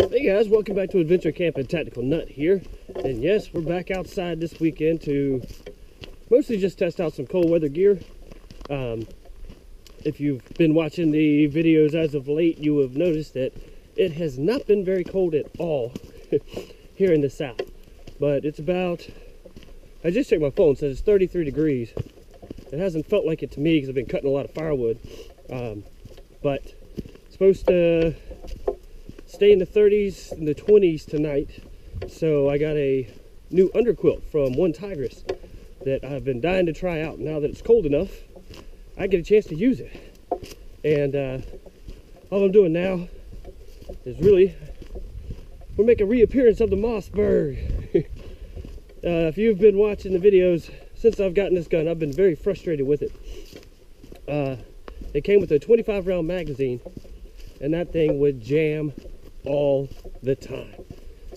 Hey guys, welcome back to Adventure Camping. Tactical Nut here. And yes, we're back outside this weekend to mostly just test out some cold weather gear. If you've been watching the videos as of late, you have noticed that it has not been very cold at all here in the south. But it's about, I just checked my phone, it says it's 33 degrees. It hasn't felt like it to me because I've been cutting a lot of firewood. But it's supposed to stay in the 30s and the 20s tonight. So I got a new underquilt from OneTigris that I've been dying to try out. Now that it's cold enough, I get a chance to use it. And all I'm doing now is we're making a reappearance of the Mossberg. If you've been watching the videos since I've gotten this gun, I've been very frustrated with it. It came with a 25 round magazine, and that thing would jam all the time.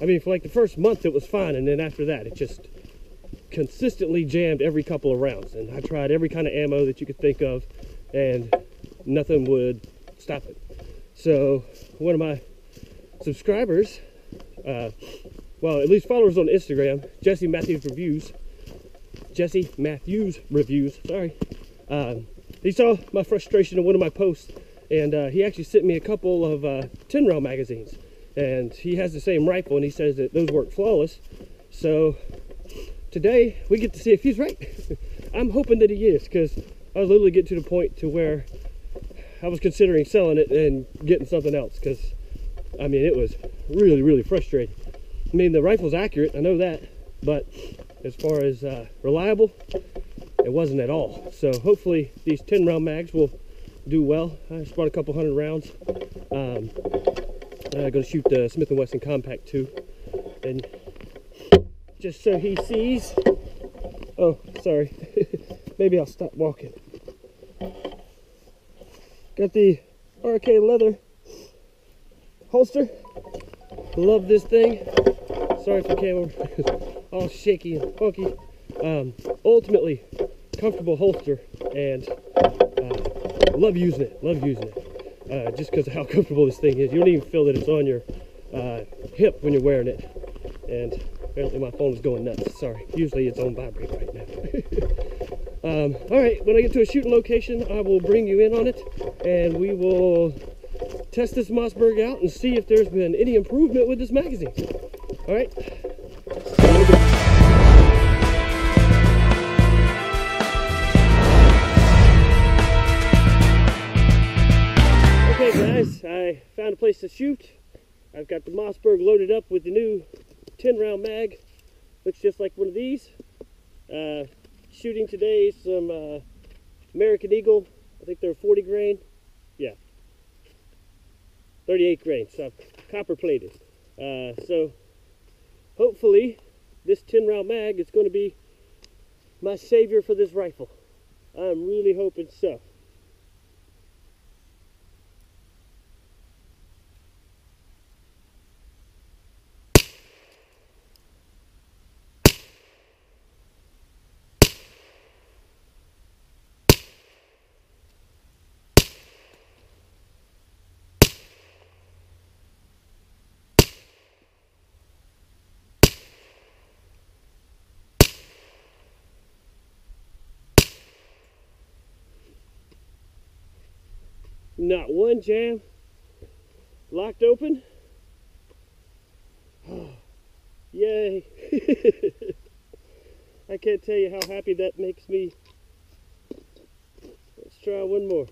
I mean, for like the first month it was fine, and then after that it just consistently jammed every couple of rounds. And I tried every kind of ammo that you could think of, and nothing would stop it. So one of my subscribers, well, at least followers on Instagram, Jesse Mathewson Reviews, sorry. He saw my frustration in one of my posts, and he actually sent me a couple of 10 round magazines. And he has the same rifle, and he says that those work flawless. So today we get to see if he's right. I'm hoping that he is, because I was literally getting to the point to where I was considering selling it and getting something else, because I mean, it was really, really frustrating. I mean, the rifle's accurate, I know that, but as far as reliable, it wasn't at all. So hopefully these 10 round mags will do well. I just bought a couple hundred rounds. I'm going to shoot the Smith & Wesson Compact 2, and just so he sees. Oh, sorry. Maybe I'll stop walking. Got the RKLeather holster. Love this thing. Sorry for the camera. All shaky and funky. Ultimately comfortable holster, and love using it. Just because of how comfortable this thing is. You don't even feel that it's on your hip when you're wearing it. And apparently my phone is going nuts. Sorry. Usually it's on vibrate right now. Alright, when I get to a shooting location, I will bring you in on it, and we will test this Mossberg out and see if there's been any improvement with this magazine. Alright. Okay guys, I found a place to shoot. I've got the Mossberg loaded up with the new 10 round mag. Looks just like one of these. Shooting today some American Eagle. I think they're 40 grain. Yeah. 38 grain, so copper plated. So hopefully this 10 round mag is going to be my savior for this rifle. I'm really hoping so. Not one jam. Locked open. Oh, yay. I can't tell you how happy that makes me. Let's try one more.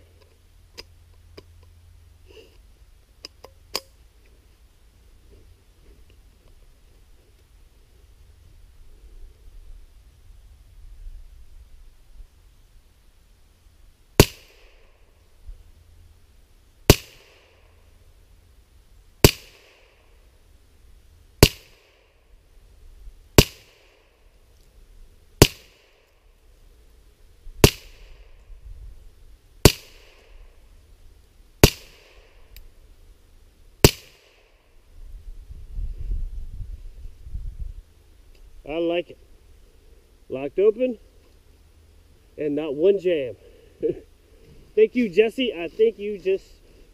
I like it. Locked open and not one jam. Thank you, Jesse. I think you just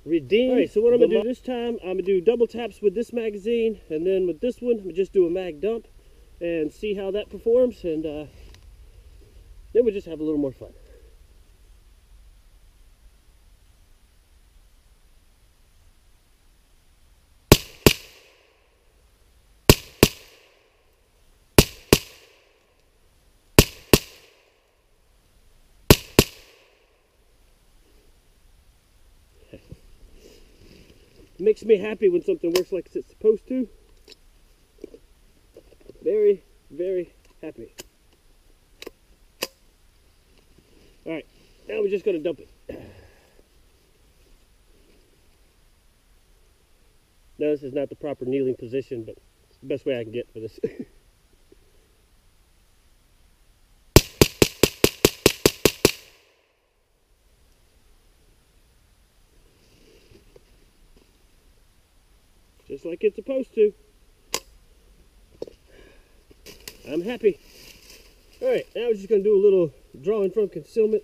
redeem. All right, so what I'm gonna do this time, I'm gonna do double taps with this magazine, and then with this one, I'm gonna just do a mag dump and see how that performs, and then we'll just have a little more fun. Makes me happy when something works like it's supposed to. Very, very happy. Alright, now we're just going to dump it. Now this is not the proper kneeling position, but it's the best way I can get for this. Just like it's supposed to. I'm happy. Alright, now we're just going to do a little drawing from Concealment.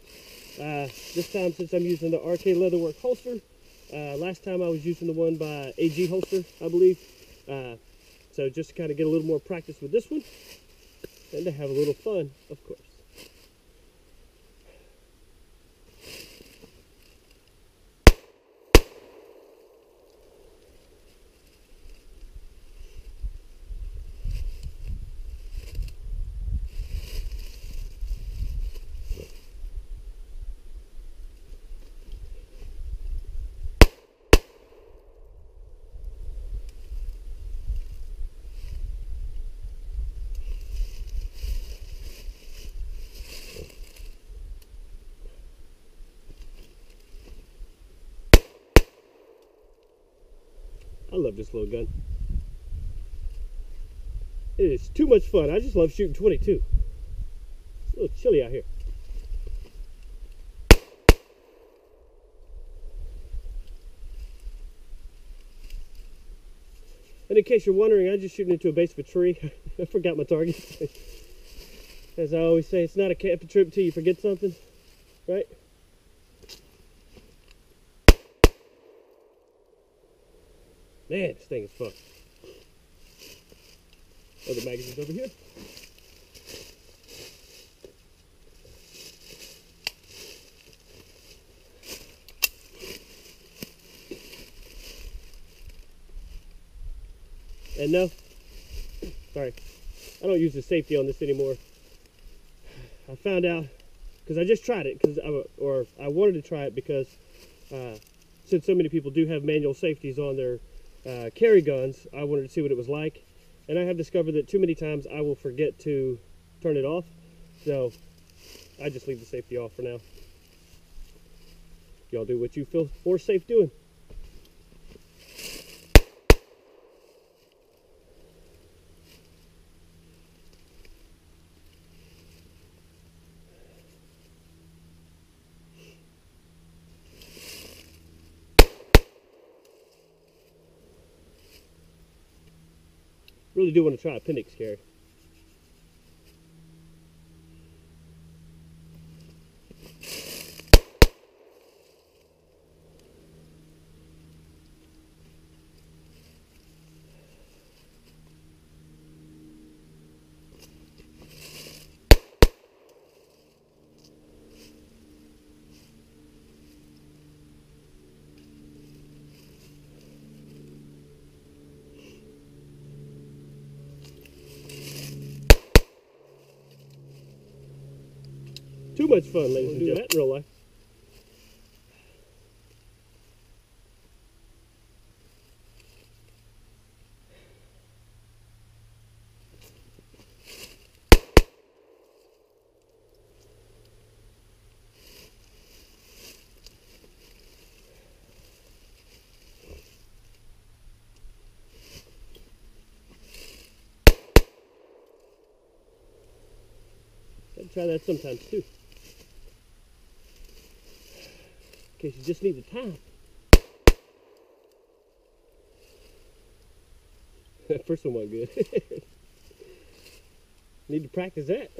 This time, since I'm using the RKLeather work holster. Last time I was using the one by AG holster, I believe. So just to kind of get a little more practice with this one. And to have a little fun, of course. I love this little gun. It is too much fun. I just love shooting 22. It's a little chilly out here. And in case you're wondering, I'm just shooting into a base of a tree. I forgot my target. As I always say, it's not a camping trip until you forget something, right? Man, this thing is fun. Other magazines over here. And no, sorry, I don't use the safety on this anymore. I found out, because I just tried it, I wanted to try it because since so many people do have manual safeties on their carry guns, I wanted to see what it was like. And I have discovered that too many times I will forget to turn it off. So I just leave the safety off for now. Y'all do what you feel more safe doing. Really do want to try appendix carry. Too much fun, ladies and gentlemen. In real life. I'd try that sometimes too. In case you just need the time. That first one wasn't good. Need to practice that.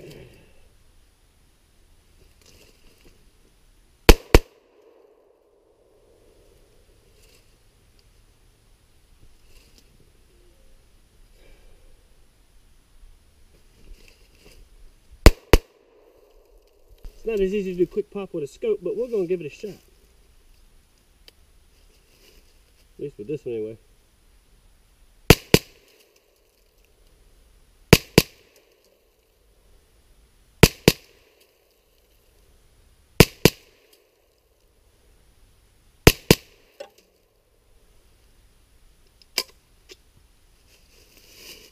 not as easy to do quick pop with a scope, but we're going to give it a shot. At least with this one anyway.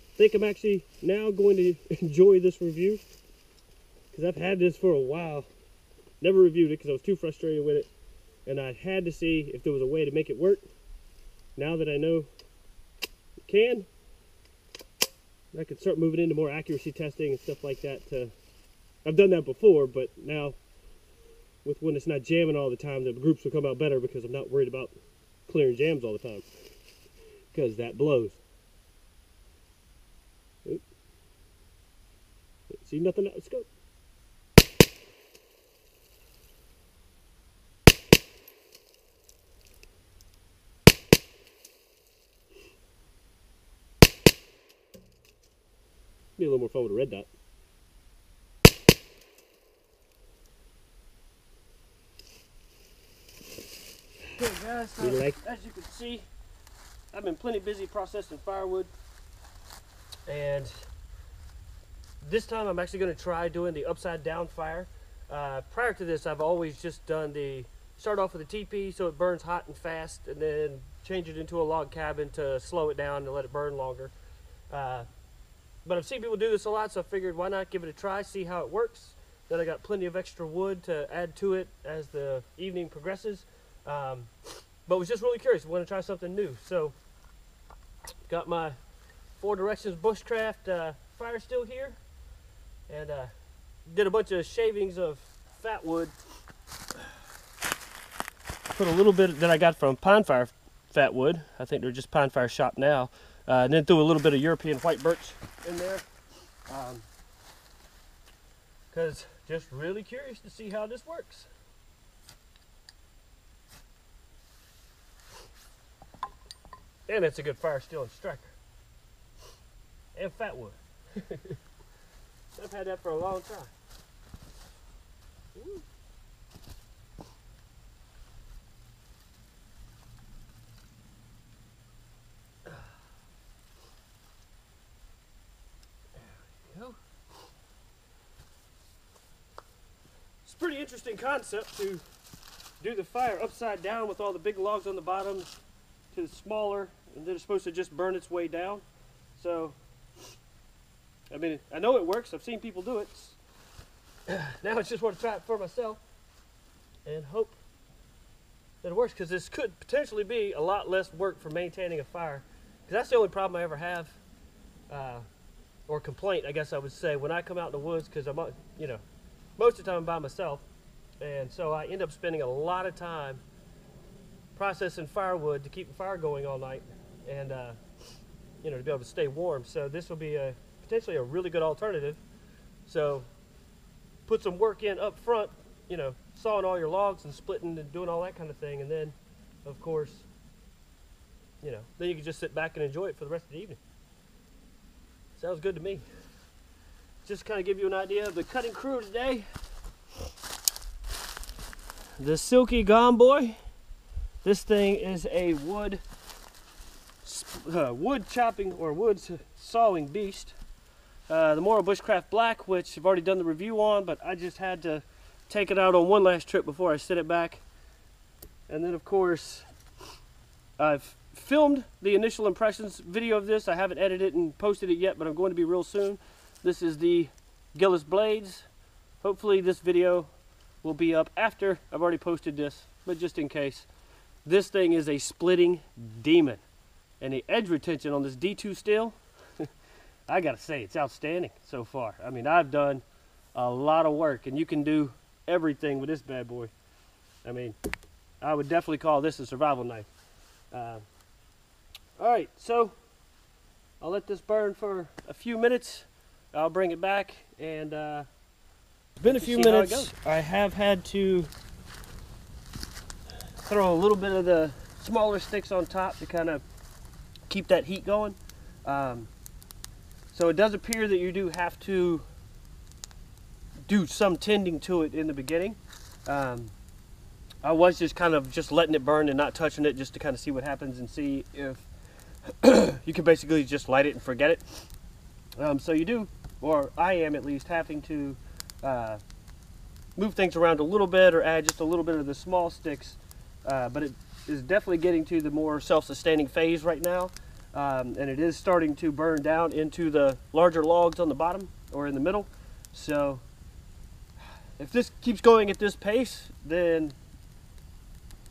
I think I'm actually now going to enjoy this review, because I've had this for a while. Never reviewed it because I was too frustrated with it, and I had to see if there was a way to make it work. Now that I know it can, I can start moving into more accuracy testing and stuff like that. I've done that before, but now with when it's not jamming all the time, the groups will come out better because I'm not worried about clearing jams all the time, because that blows. Oop. See nothing? Let's go. Be a little more fun with a red dot. Hey guys, so as you can see, I've been plenty busy processing firewood, and this time I'm actually going to try doing the upside down fire. Prior to this, I've always just done start off with a teepee so it burns hot and fast, and then change it into a log cabin to slow it down and let it burn longer. But I've seen people do this a lot, so I figured why not give it a try, see how it works. Then I got plenty of extra wood to add to it as the evening progresses. But was just really curious, I want to try something new. So got my 4 Directions Bushcraft fire still here, and did a bunch of shavings of fat wood. Put a little bit that I got from Pine Fire fat wood. I think they're just Pine Fire shop now. And then threw a little bit of European white birch in there, because just really curious to see how this works. And it's a good fire still and striker. And fat wood. I've had that for a long time. Ooh. It's a pretty interesting concept to do the fire upside down with all the big logs on the bottom to the smaller, and then it's supposed to just burn its way down. So, I mean, I know it works. I've seen people do it. Now I just want to try it for myself and hope that it works, because this could potentially be a lot less work for maintaining a fire. Because that's the only problem I ever have, or complaint, I guess I would say, when I come out in the woods, because I'm, you know, most of the time I'm by myself, and so I end up spending a lot of time processing firewood to keep the fire going all night, and you know, to be able to stay warm. So this will be potentially a really good alternative. So put some work in up front, you know, sawing all your logs and splitting and doing all that kind of thing, and then of course, you know, then you can just sit back and enjoy it for the rest of the evening. Sounds good to me. Just kind of give you an idea of the cutting crew today. The Silky Gomboy. This thing is a wood chopping or wood sawing beast. The Mora Bushcraft Black, which I've already done the review on, but I just had to take it out on one last trip before I set it back. And then of course, I've filmed the initial impressions video of this. I haven't edited it and posted it yet, but I'm going to be real soon. This is the Gillis Blades. Hopefully this video will be up after I've already posted this, but just in case. This thing is a splitting demon. And the edge retention on this D2 steel, I gotta say, it's outstanding so far. I mean, I've done a lot of work, and you can do everything with this bad boy. I mean, I would definitely call this a survival knife. Alright, so I'll let this burn for a few minutes. I'll bring it back, and it's been a few minutes. I have had to throw a little bit of the smaller sticks on top to kind of keep that heat going. So it does appear that you do have to do some tending to it in the beginning. I was just kind of just letting it burn and not touching it, just to kind of see what happens and see if you can basically just light it and forget it. So you do, or I am at least, having to move things around a little bit or add just a little bit of the small sticks, but it is definitely getting to the more self-sustaining phase right now, and it is starting to burn down into the larger logs on the bottom or in the middle. So if this keeps going at this pace, then,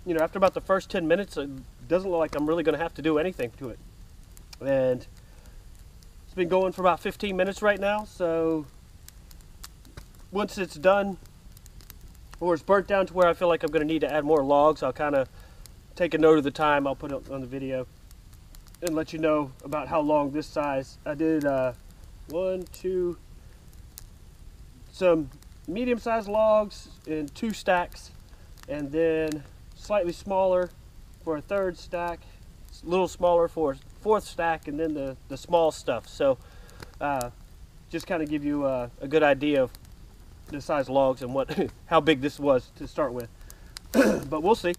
you know, after about the first 10 minutes, it doesn't look like I'm really going to have to do anything to it. And it's been going for about 15 minutes right now, so once it's done, or it's burnt down to where I feel like I'm going to need to add more logs, I'll kind of take a note of the time. I'll put it on the video and let you know about how long this size. I did some medium-sized logs in 2 stacks, and then slightly smaller for a 3rd stack, a little smaller for a 4th stack, and then the small stuff. So just kind of give you a good idea of the size logs and what how big this was to start with. But we'll see.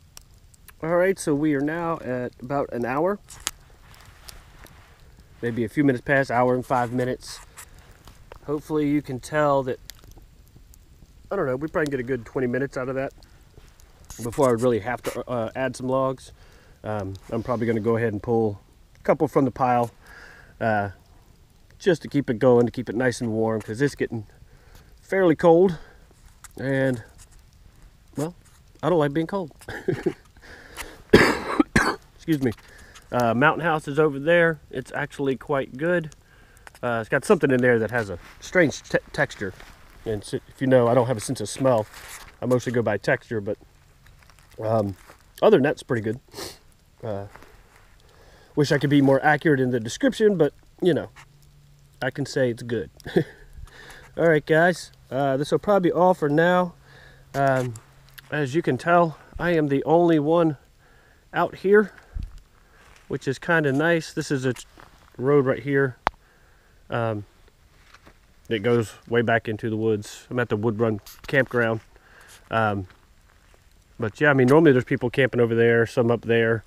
All right, so we are now at about an hour, maybe a few minutes past, hour and 5 minutes. Hopefully you can tell that, I don't know, we probably get a good 20 minutes out of that before I would really have to add some logs. I'm probably going to go ahead and pull a couple from the pile just to keep it going, to keep it nice and warm, because it's getting fairly cold, and, well, I don't like being cold. Excuse me. Mountain House is over there. It's actually quite good. It's got something in there that has a strange texture, and so, if you know, I don't have a sense of smell. I mostly go by texture, but other than that, it's pretty good. Wish I could be more accurate in the description, but, you know, I can say it's good. All right, guys, this will probably be all for now. As you can tell, I am the only one out here, which is kind of nice. This is a road right here. It goes way back into the woods. I'm at the Wood Run campground. But yeah, I mean, normally there's people camping over there, some up there.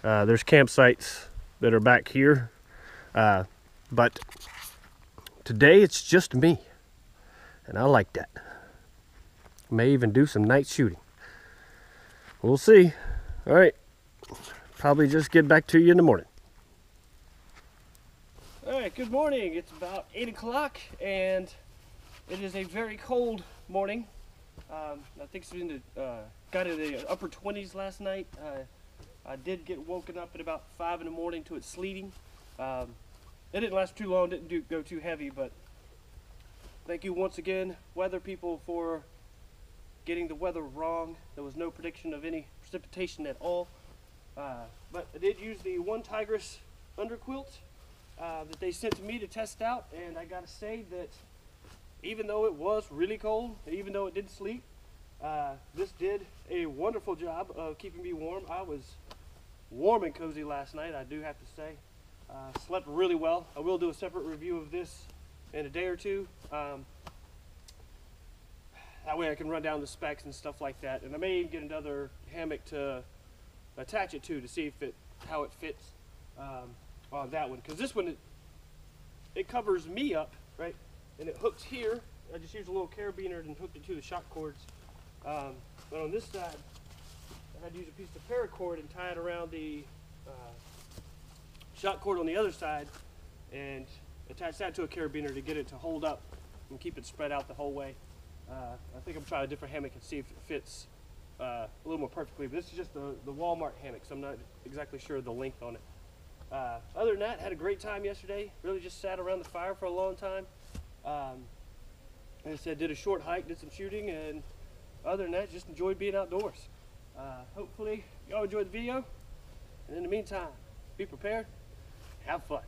There's campsites that are back here. But today it's just me. And I like that. May even do some night shooting. We'll see. All right. Probably just get back to you in the morning. All right, good morning. It's about 8 o'clock, and it is a very cold morning. I think it's been got in the upper 20s last night. I did get woken up at about 5 in the morning to it sleeting. It didn't last too long, didn't go too heavy, but thank you once again, weather people, for getting the weather wrong. There was no prediction of any precipitation at all. But I did use the OneTigris Underquilt that they sent to me to test out, and I gotta say that even though it was really cold, even though it did sleet, this did a wonderful job of keeping me warm. I was warm and cozy last night, I do have to say. Slept really well. I will do a separate review of this in a day or two. That way I can run down the specs and stuff like that, and I may even get another hammock to attach it to see if how it fits on that one, because this one it covers me up, right, and it hooks here. I just used a little carabiner and hooked it to the shock cords, but on this side I had to use a piece of paracord and tie it around the shock cord on the other side and attach that to a carabiner to get it to hold up and keep it spread out the whole way. I think I'm trying a different hammock and see if it fits a little more perfectly, but this is just the Walmart hammock, so I'm not exactly sure of the length on it. Other than that, had a great time yesterday. Really just sat around the fire for a long time. Like I said, did a short hike, did some shooting, and other than that, just enjoyed being outdoors. Hopefully y'all enjoyed the video, and in the meantime, be prepared, have fun.